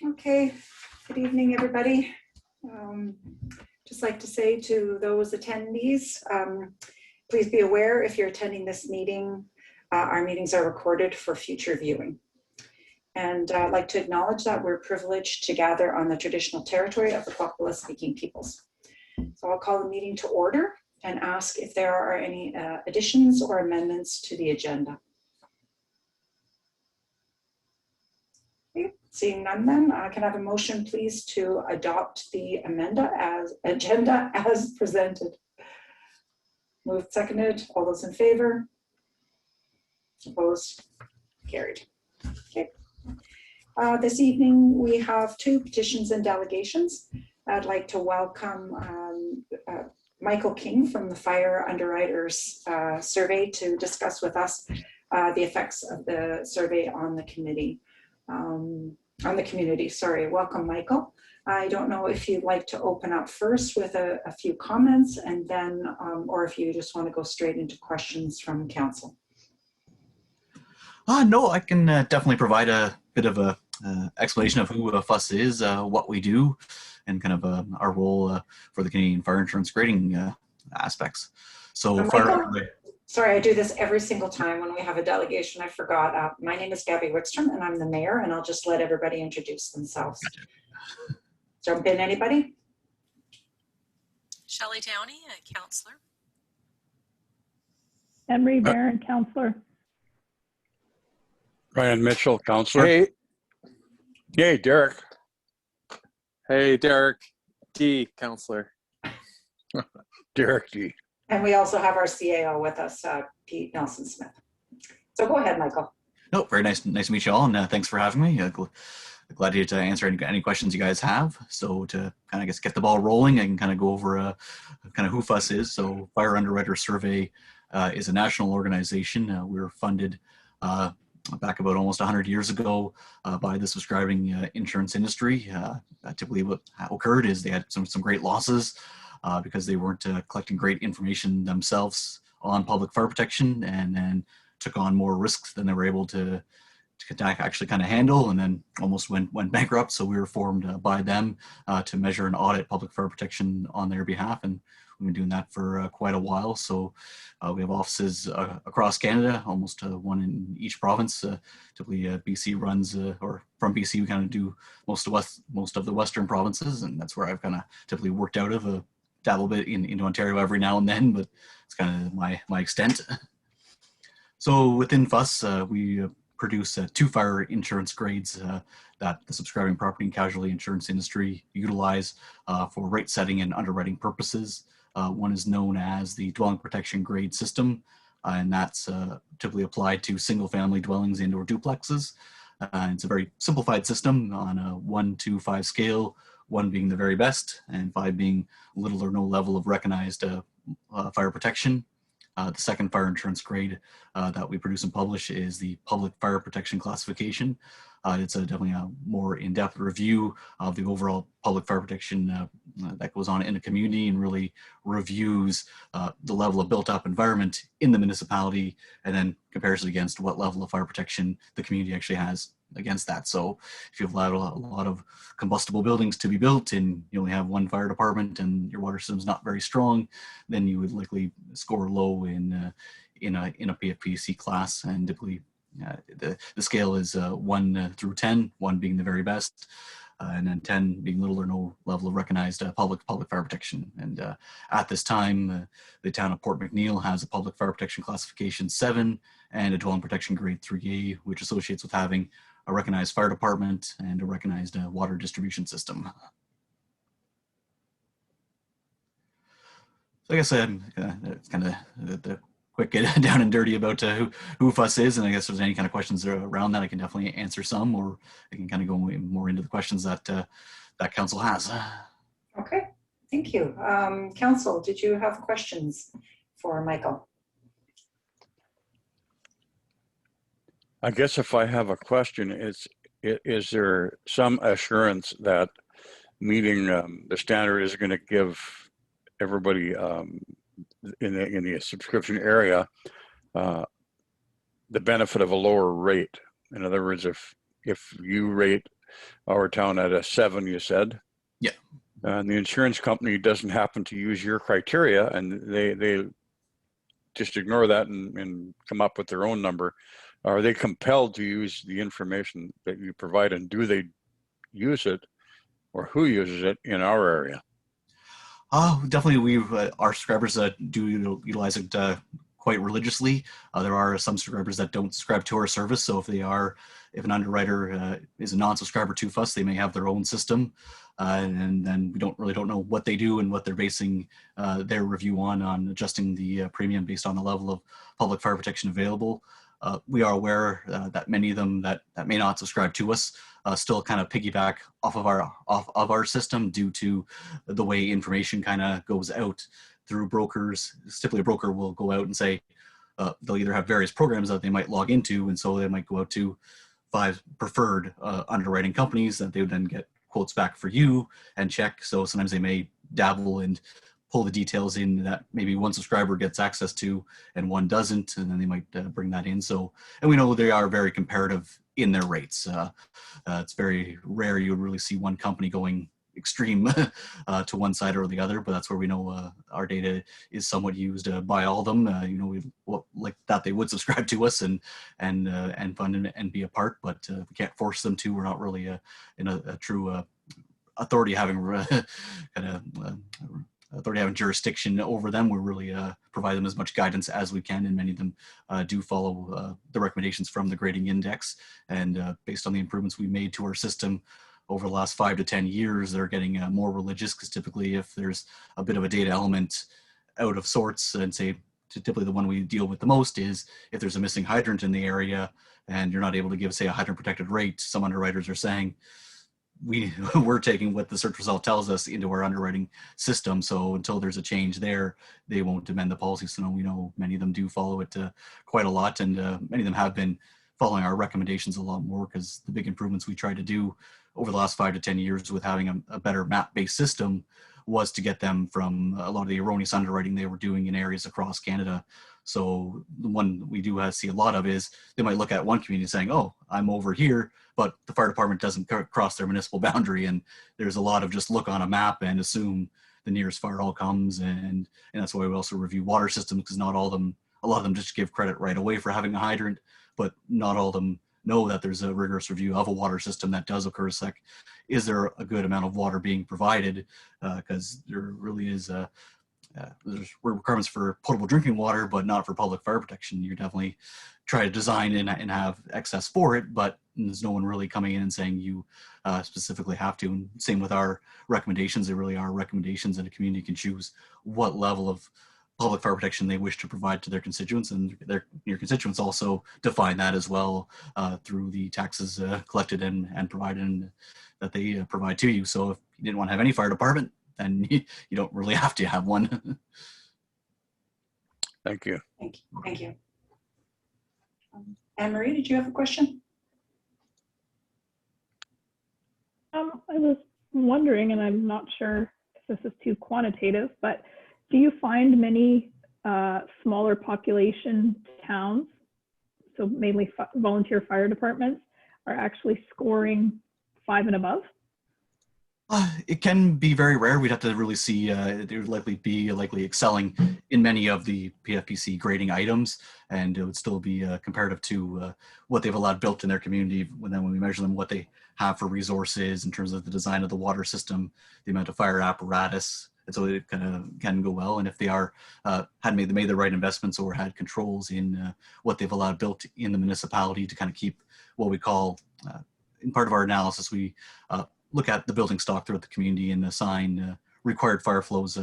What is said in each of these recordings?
Okay, good evening, everybody. Um, just like to say to those attendees, please be aware if you're attending this meeting, our meetings are recorded for future viewing. And I'd like to acknowledge that we're privileged to gather on the traditional territory of the Kwapala speaking peoples. So I'll call the meeting to order and ask if there are any additions or amendments to the agenda. Seeing none, then can I have a motion, please, to adopt the agenda as presented? Moved, seconded. All those in favor? Opposed? Carried. Okay. This evening we have two petitions and delegations. I'd like to welcome Michael King from the Fire Underwriters Survey to discuss with us the effects of the survey on the committee. On the community. Sorry, welcome, Michael. I don't know if you'd like to open up first with a few comments and then, or if you just want to go straight into questions from council. No, I can definitely provide a bit of a explanation of who FUS is, what we do, and kind of our role for the Canadian fire insurance grading aspects. So sorry, I do this every single time when we have a delegation. I forgot. My name is Gabby Wickstrom and I'm the mayor, and I'll just let everybody introduce themselves. Gotcha. Jump in, anybody? Shelley Downey, a counselor. Emery Barron, counselor. Ryan Mitchell, counselor. Hey, Derek. Hey, Derek D, counselor. Derek D. And we also have our CAO with us, Pete Nelson Smith. So go ahead, Michael. No, very nice to meet you all, and thanks for having me. Glad to answer any questions you guys have. So to kind of get the ball rolling, I can kind of go over kind of who FUS is. So Fire Underwriter Survey is a national organization. We were funded back about almost 100 years ago by the subscribing insurance industry. Typically what occurred is they had some great losses because they weren't collecting great information themselves on public fire protection, and then took on more risks than they were able to actually kind of handle, and then almost went bankrupt. So we were formed by them to measure and audit public fire protection on their behalf, and we've been doing that for quite a while. So we have offices across Canada, almost one in each province. Typically BC runs, or from BC we kind of do most of the western provinces, and that's where I've kind of typically worked out of. Dabble a bit into Ontario every now and then, but it's kind of my extent. So within FUS, we produce 2 fire insurance grades that the subscribing property and casualty insurance industry utilize for rate setting and underwriting purposes. One is known as the dwelling protection grade system, and that's typically applied to single family dwellings and or duplexes. It's a very simplified system on a 1 to 5 scale, 1 being the very best and 5 being little or no level of recognized fire protection. The second fire insurance grade that we produce and publish is the public fire protection classification. It's definitely a more in-depth review of the overall public fire protection that goes on in a community, and really reviews the level of built-up environment in the municipality, and then compares it against what level of fire protection the community actually has against that. So if you've allowed a lot of combustible buildings to be built and you only have 1 fire department and your water system's not very strong, then you would likely score low in a PFPC class. And typically the scale is 1 through 10, 1 being the very best, and then 10 being little or no level of recognized public fire protection. And at this time, the town of Port McNeill has a public fire protection classification 7 and a dwelling protection grade 3A, which associates with having a recognized fire department and a recognized water distribution system. So I guess it's kind of the quick get down and dirty about who FUS is, and I guess if there's any kind of questions around that, I can definitely answer some, or I can kind of go more into the questions that that council has. Okay, thank you. Council, did you have questions for Michael? I guess if I have a question, is there some assurance that meeting the standard is going to give everybody in the subscription area the benefit of a lower rate? In other words, if you rate our town at a 7, you said. Yeah. And the insurance company doesn't happen to use your criteria, and they just ignore that and come up with their own number. Are they compelled to use the information that you provide, and do they use it, or who uses it in our area? Definitely, our subscribers do utilize it quite religiously. There are some subscribers that don't subscribe to our service, so if an underwriter is a non-subscriber to FUS, they may have their own system, and then we don't know what they do and what they're basing their review on adjusting the premium based on the level of public fire protection available. We are aware that many of them that may not subscribe to us still kind of piggyback off of our system due to the way information kind of goes out through brokers. Typically, a broker will go out and say they'll either have various programs that they might log into, and so they might go out to 5 preferred underwriting companies that they would then get quotes back for you and check. So sometimes they may dabble and pull the details in that maybe one subscriber gets access to and one doesn't, and then they might bring that in. So, and we know they are very comparative in their rates. It's very rare you would really see one company going extreme to one side or the other, but that's where we know our data is somewhat used by all of them. We like that they would subscribe to us and fund and be a part, but we can't force them to. We're not really in a true authority having authority having jurisdiction over them. We really provide them as much guidance as we can, and many of them do follow the recommendations from the grading index. And based on the improvements we made to our system over the last 5 to 10 years, they're getting more religious, because typically if there's a bit of a data element out of sorts, and say typically the one we deal with the most is if there's a missing hydrant in the area and you're not able to give, say, a hydrant protected rate, some underwriters are saying, we're taking what the search result tells us into our underwriting system. So until there's a change there, they won't amend the policy. So we know many of them do follow it quite a lot, and many of them have been following our recommendations a lot more, because the big improvements we tried to do over the last 5 to 10 years with having a better map-based system was to get them from a lot of the erroneous underwriting they were doing in areas across Canada. So the one we do see a lot of is they might look at one community saying, oh, I'm over here, but the fire department doesn't cross their municipal boundary. And there's a lot of just look on a map and assume the nearest fire hall comes. And that's why we also review water systems, because not all of them, a lot of them just give credit right away for having a hydrant, but not all of them know that there's a rigorous review of a water system that does occur. Is there a good amount of water being provided? Because there really is there's requirements for potable drinking water, but not for public fire protection. You definitely try to design and have excess for it, but there's no one really coming in and saying you specifically have to. And same with our recommendations. They really are recommendations, and a community can choose what level of public fire protection they wish to provide to their constituents, and your constituents also define that as well through the taxes collected and provided and that they provide to you. So if you didn't want to have any fire department, then you don't really have to have one. Thank you. Thank you. Anne-Marie, did you have a question? I was wondering, and I'm not sure if this is too quantitative, but do you find many smaller population towns, so mainly volunteer fire departments, are actually scoring 5 and above? It can be very rare. We'd have to really see, they would likely excelling in many of the PFPC grading items, and it would still be comparative to what they've allowed built in their community. When we measure them, what they have for resources in terms of the design of the water system, the amount of fire apparatus, and so it kind of can go well. And if they had made the right investments or had controls in what they've allowed built in the municipality to kind of keep what we call, in part of our analysis, we look at the building stock throughout the community and assign required fire flows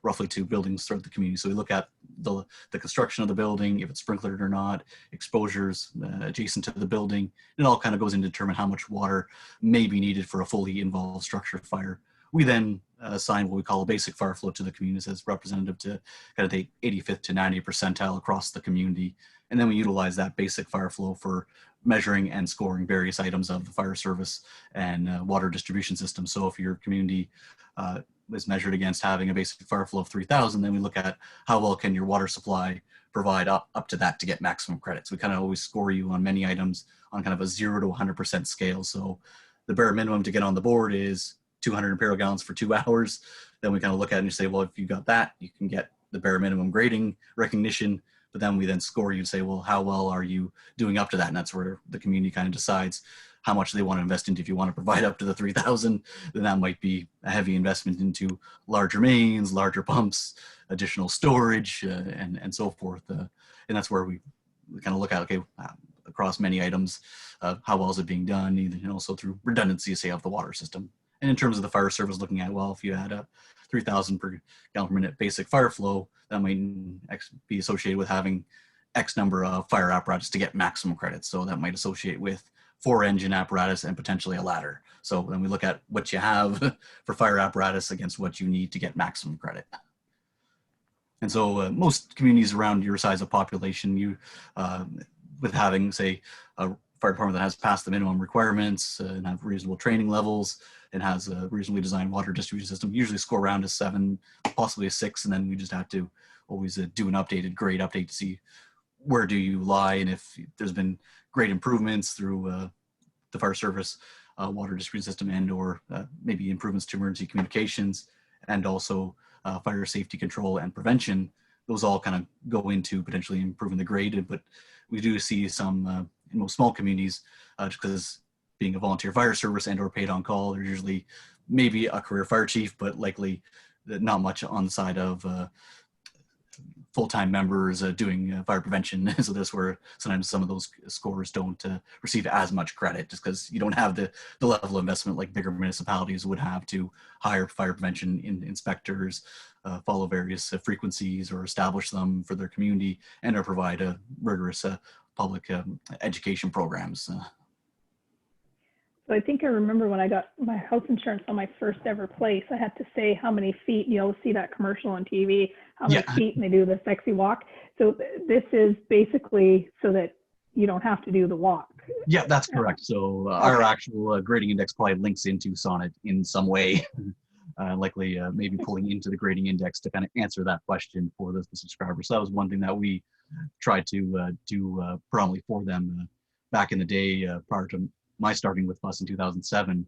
roughly to buildings throughout the community. So we look at the construction of the building, if it's sprinklered or not, exposures adjacent to the building. It all kind of goes in to determine how much water may be needed for a fully involved structure fire. We then assign what we call a basic fire flow to the community as representative to kind of the 85th to 90th percentile across the community. And then we utilize that basic fire flow for measuring and scoring various items of the fire service and water distribution system. So if your community is measured against having a basic fire flow of 3,000, then we look at how well can your water supply provide up to that to get maximum credit. So we kind of always score you on many items on kind of a 0 to 100% scale. So the bare minimum to get on the board is 200 imperial gallons for 2 hours, then we kind of look at it and say, well, if you got that, you can get the bare minimum grading recognition. But then we then score you to say, well, how well are you doing up to that? And that's where the community kind of decides how much they want to invest into. If you want to provide up to the 3,000, then that might be a heavy investment into larger mains, larger pumps, additional storage, and so forth. And that's where we kind of look at, okay, across many items, how well is it being done, and also through redundancy, say, of the water system. And in terms of the fire service, looking at, well, if you had a 3,000 per gallon per minute basic fire flow, that might be associated with having X number of fire apparatus to get maximum credits. So that might associate with 4 engine apparatus and potentially a ladder. So then we look at what you have for fire apparatus against what you need to get maximum credit. And so most communities around your size of population, you with having, say, a fire department that has passed the minimum requirements and have reasonable training levels and has a reasonably designed water distribution system, usually score around a 7, possibly a 6, and then we just have to always do an updated grade update to see where do you lie, and if there's been great improvements through the fire service water distribution system, and or maybe improvements to emergency communications, and also fire safety control and prevention. Those all kind of go into potentially improving the grade, but we do see some in most small communities, just because being a volunteer fire service and or paid on call, there's usually maybe a career fire chief, but likely not much on the side of full-time members doing fire prevention. So that's where sometimes some of those scores don't receive as much credit, just because you don't have the level of investment like bigger municipalities would have to hire fire prevention inspectors, follow various frequencies or establish them for their community, and or provide rigorous public education programs. So I think I remember when I got my house insurance on my first ever place, I had to say how many feet, see that commercial on TV, how many feet, and they do the sexy walk. So this is basically so that you don't have to do the walk. Yeah, that's correct. So our actual grading index probably links into Sonnet in some way, likely maybe pulling into the grading index to kind of answer that question for the subscriber. So that was one thing that we tried to do predominantly for them back in the day prior to my starting with FUS in 2007.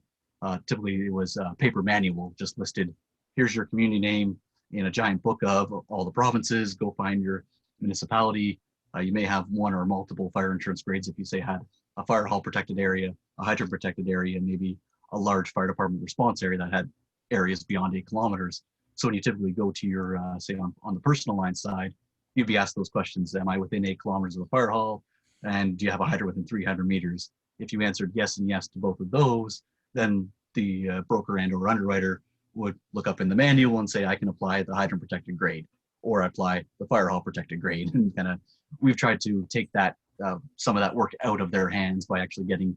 Typically it was a paper manual, just listed, here's your community name in a giant book of all the provinces, go find your municipality. You may have one or multiple fire insurance grades if you say had a fire hall protected area, a hydrant protected area, and maybe a large fire department response area that had areas beyond 8 kilometers. So when you typically go to your, say on the personal line side, you'd be asked those questions. Am I within 8 kilometers of the fire hall? And do you have a hydrant within 300 meters? If you answered yes and yes to both of those, then the broker and or underwriter would look up in the manual and say, I can apply the hydrant protected grade, or apply the fire hall protected grade. And kind of, we've tried to take that, some of that work out of their hands by actually getting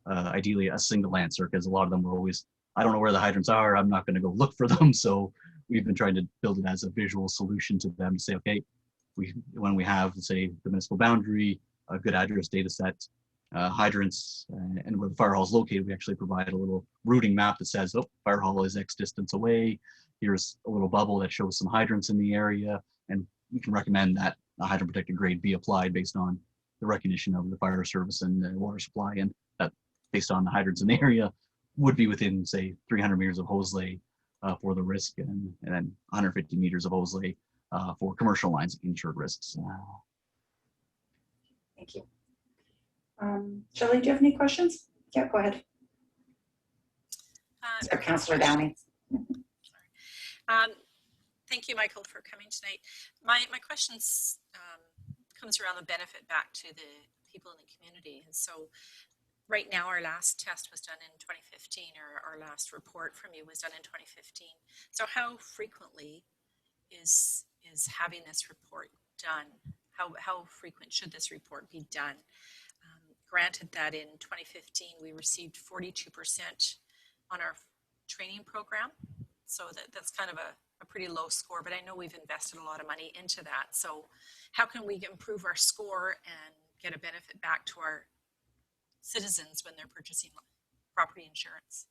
ideally a single answer, because a lot of them were always, I don't know where the hydrants are, I'm not going to go look for them. So we've been trying to build it as a visual solution to them to say, okay, when we have, say, the municipal boundary, a good address data set, hydrants, and where the fire hall is located, we actually provide a little routing map that says, oh, fire hall is X distance away. Here's a little bubble that shows some hydrants in the area. And we can recommend that a hydrant protected grade be applied based on the recognition of the fire service and the water supply. And that, based on the hydrants in the area, would be within, say, 300 meters of hose lay for the risk, and then 150 meters of hose lay for commercial lines insured risks. Thank you. Shelley, do you have any questions? Yeah, go ahead. Councillor Downey. Thank you, Michael, for coming tonight. My questions comes around the benefit back to the people in the community. And so right now, our last test was done in 2015, or our last report from you was done in 2015. So how frequently is having this report done? How frequent should this report be done? Granted that in 2015, we received 42% on our training program. So that's kind of a pretty low score, but I know we've invested a lot of money into that. So how can we improve our score and get a benefit back to our citizens when they're purchasing property insurance?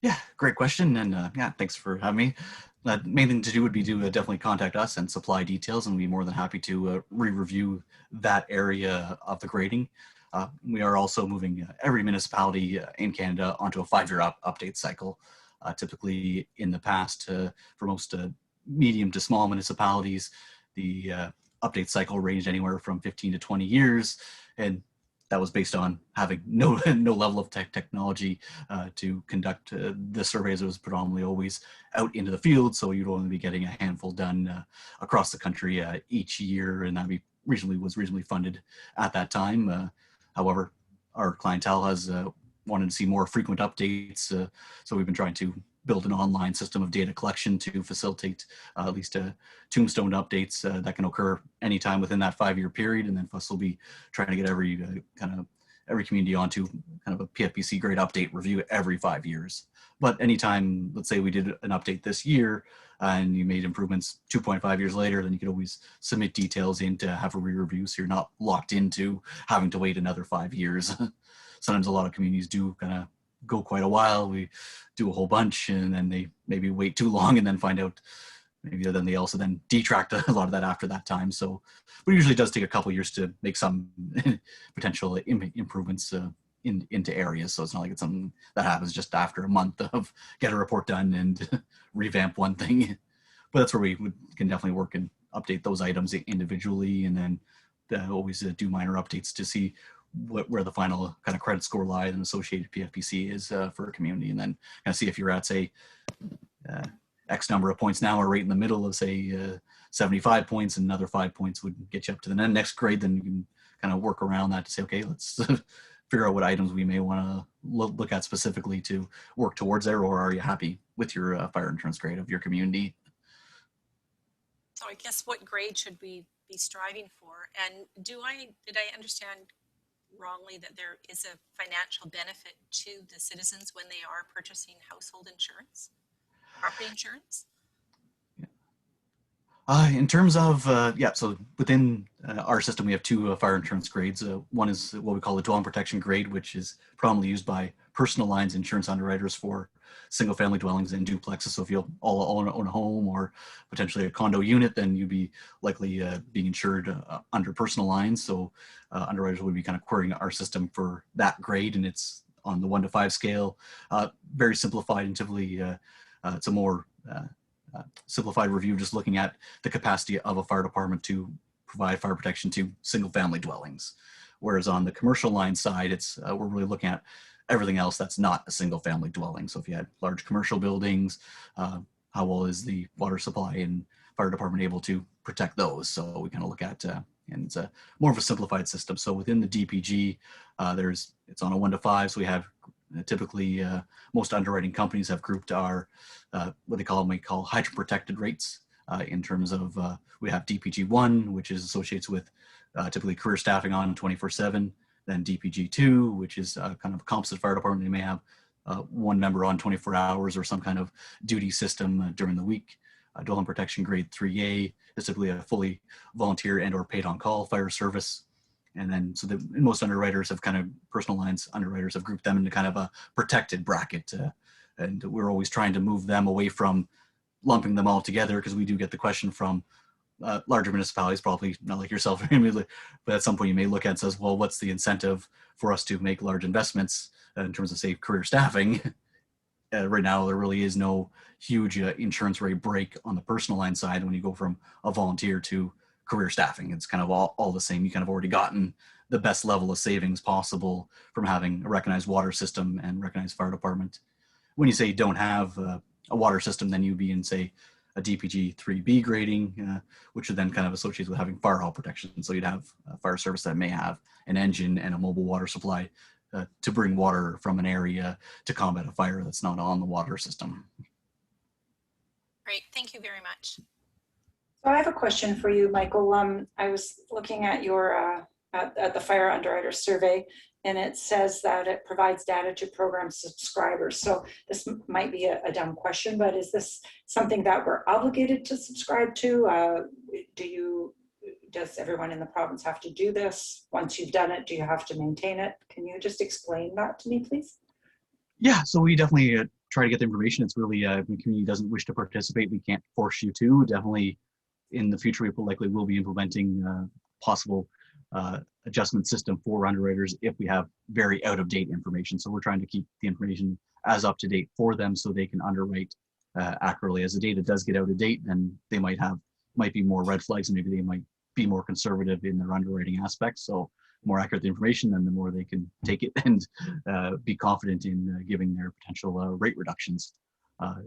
Yeah, great question. And yeah, thanks for having me. The main thing to do would be to definitely contact us and supply details, and we'd be more than happy to re-review that area of the grading. We are also moving every municipality in Canada onto a 5-year update cycle. Typically in the past, for most medium to small municipalities, the update cycle ranged anywhere from 15 to 20 years. And that was based on having no level of technology to conduct the surveys. It was predominantly always out into the field, so you'd only be getting a handful done across the country each year, and that was reasonably funded at that time. However, our clientele has wanted to see more frequent updates, so we've been trying to build an online system of data collection to facilitate at least tombstone updates that can occur anytime within that 5-year period. And then FUS will be trying to get every community onto kind of a PFBC grade update review every 5 years. But anytime, let's say we did an update this year and you made improvements 2.5 years later, then you could always submit details in to have a re-review, so you're not locked into having to wait another 5 years. Sometimes a lot of communities do kind of go quite a while. We do a whole bunch and then they maybe wait too long and then find out maybe then they also then detract a lot of that after that time. So it usually does take a couple of years to make some potential improvements into areas. So it's not like it's something that happens just after a month of get a report done and revamp one thing. But that's where we can definitely work and update those items individually, and then always do minor updates to see where the final kind of credit score lies and associated PFBC is for a community, and then kind of see if you're at, say, X number of points now, or right in the middle of, say, 75 points, and another 5 points would get you up to the next grade. Then you can kind of work around that to say, okay, let's figure out what items we may want to look at specifically to work towards there, or are you happy with your fire insurance grade of your community? So I guess what grade should we be striving for? And did I understand wrongly that there is a financial benefit to the citizens when they are purchasing household insurance, property insurance? In terms of, so within our system, we have 2 fire insurance grades. One is what we call the dwelling protection grade, which is predominantly used by personal lines insurance underwriters for single family dwellings and duplexes. So if you all own a home or potentially a condo unit, then you'd be likely being insured under personal lines. So underwriters would be kind of querying our system for that grade, and it's on the 1 to 5 scale. Very simplified, and typically it's a more simplified review, just looking at the capacity of a fire department to provide fire protection to single family dwellings. Whereas on the commercial line side, it's we're really looking at everything else that's not a single family dwelling. So if you had large commercial buildings, how well is the water supply and fire department able to protect those? So we kind of look at, and it's a more of a simplified system. So within the DPG, it's on a 1 to 5. So we have typically most underwriting companies have grouped our what we call hydrant protected rates in terms of we have DPG 1, which is associates with typically career staffing on 24/7. Then DPG 2, which is kind of a composite fire department. They may have 1 member on 24 hours or some kind of duty system during the week. Dwelling protection grade 3A is typically a fully volunteer and or paid on call fire service. And then so most underwriters have kind of personal lines underwriters have grouped them into kind of a protected bracket. And we're always trying to move them away from lumping them all together, because we do get the question from larger municipalities, probably not like yourself, but at some point you may look at and says, well, what's the incentive for us to make large investments in terms of, say, career staffing? Right now, there really is no huge insurance rate break on the personal line side when you go from a volunteer to career staffing. It's kind of all the same. You kind of already gotten the best level of savings possible from having a recognized water system and recognized fire department. When you say you don't have a water system, then you'd be in, say, a DPG 3B grading, which would then kind of associate with having fire hall protection. So you'd have a fire service that may have an engine and a mobile water supply to bring water from an area to combat a fire that's not on the water system. Great, thank you very much. So I have a question for you, Michael. I was looking at your at the fire underwriter survey, and it says that it provides data to program subscribers. So this might be a dumb question, but is this something that we're obligated to subscribe to? Does everyone in the province have to do this? Once you've done it, do you have to maintain it? Can you just explain that to me, please? Yeah, so we definitely try to get the information. It's really, if the community doesn't wish to participate, we can't force you to. Definitely in the future, we likely will be implementing possible adjustment system for underwriters if we have very out of date information. So we're trying to keep the information as up to date for them so they can underwrite accurately. As the data does get out of date, then they might be more red flags, and maybe they might be more conservative in their underwriting aspects. So more accurate the information, then the more they can take it and be confident in giving their potential rate reductions.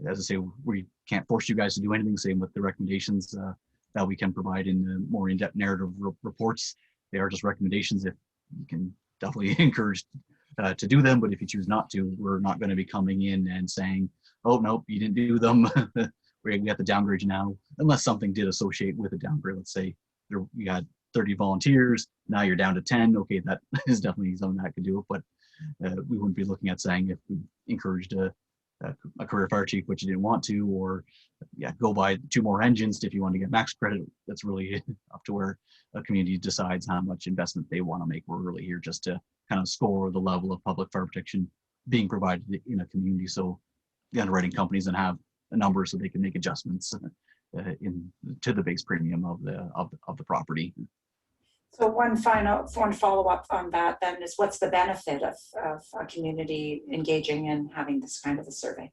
As I say, we can't force you guys to do anything. Same with the recommendations that we can provide in the more in-depth narrative reports. They are just recommendations. If you can definitely encourage to do them, but if you choose not to, we're not going to be coming in and saying, oh, nope, you didn't do them. We have to downgrade you now, unless something did associate with a downgrade. Let's say you had 30 volunteers, now you're down to 10. Okay, that is definitely something that could do it, but we wouldn't be looking at saying if we encouraged a career fire chief, which you didn't want to, or go buy 2 more engines if you want to get max credit. That's really up to where a community decides how much investment they want to make. We're really here just to kind of score the level of public fire protection being provided in a community, so the underwriting companies then have a number so they can make adjustments to the base premium of the property. So one follow-up on that then is, what's the benefit of a community engaging and having this kind of a survey?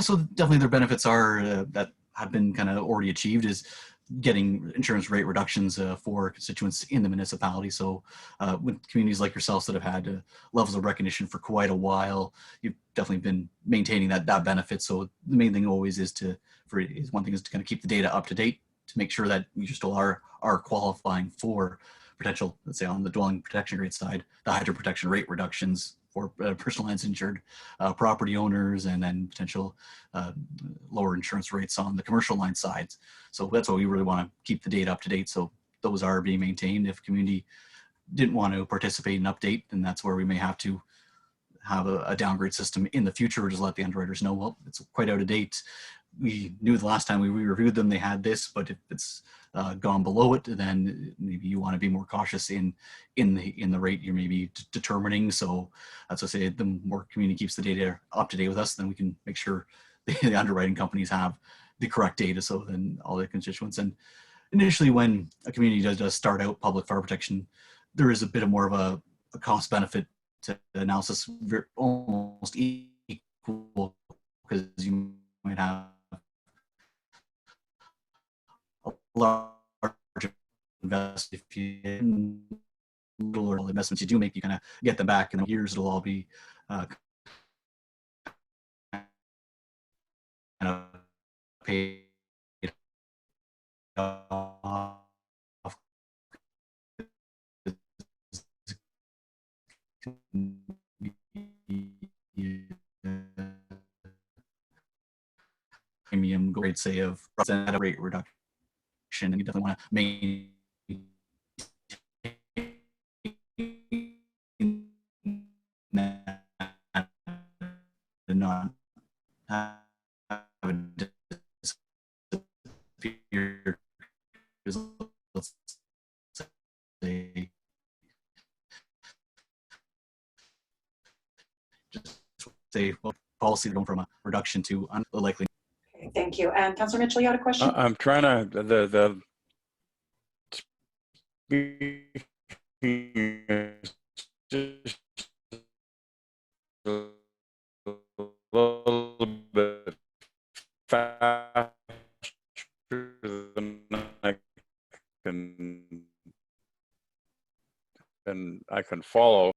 So definitely their benefits are that have been kind of already achieved is getting insurance rate reductions for constituents in the municipality. So with communities like yourselves that have had levels of recognition for quite a while, you've definitely been maintaining that benefit. So the main thing always is one thing is to kind of keep the data up to date to make sure that you still are qualifying for potential, let's say on the dwelling protection rate side, the hydro protection rate reductions for personal lines insured property owners, and then potential lower insurance rates on the commercial line sides. So that's why we really want to keep the data up to date. So those are being maintained. If community didn't want to participate in update, then that's where we may have to have a downgrade system in the future, or just let the underwriters know, well, it's quite out of date. We knew the last time we reviewed them, they had this, but if it's gone below it, then maybe you want to be more cautious in the rate you're maybe determining. So that's what I say, the more community keeps the data up to date with us, then we can make sure the underwriting companies have the correct data. So then all the constituents, and initially when a community does start out public fire protection, there is a bit of more of a cost benefit to analysis, almost equal, because you might have a large invest if you little investments you do make, you kind of get them back in the years. It'll all be kind of paid off. Premium grade, say, of rate reduction, and you definitely want to maintain that and not have it disappear. Let's say well, policy going from a reduction to unlikely. Okay, thank you. And Councillor Mitchell, you had a question? I'm trying to, the just a little bit faster than I can follow.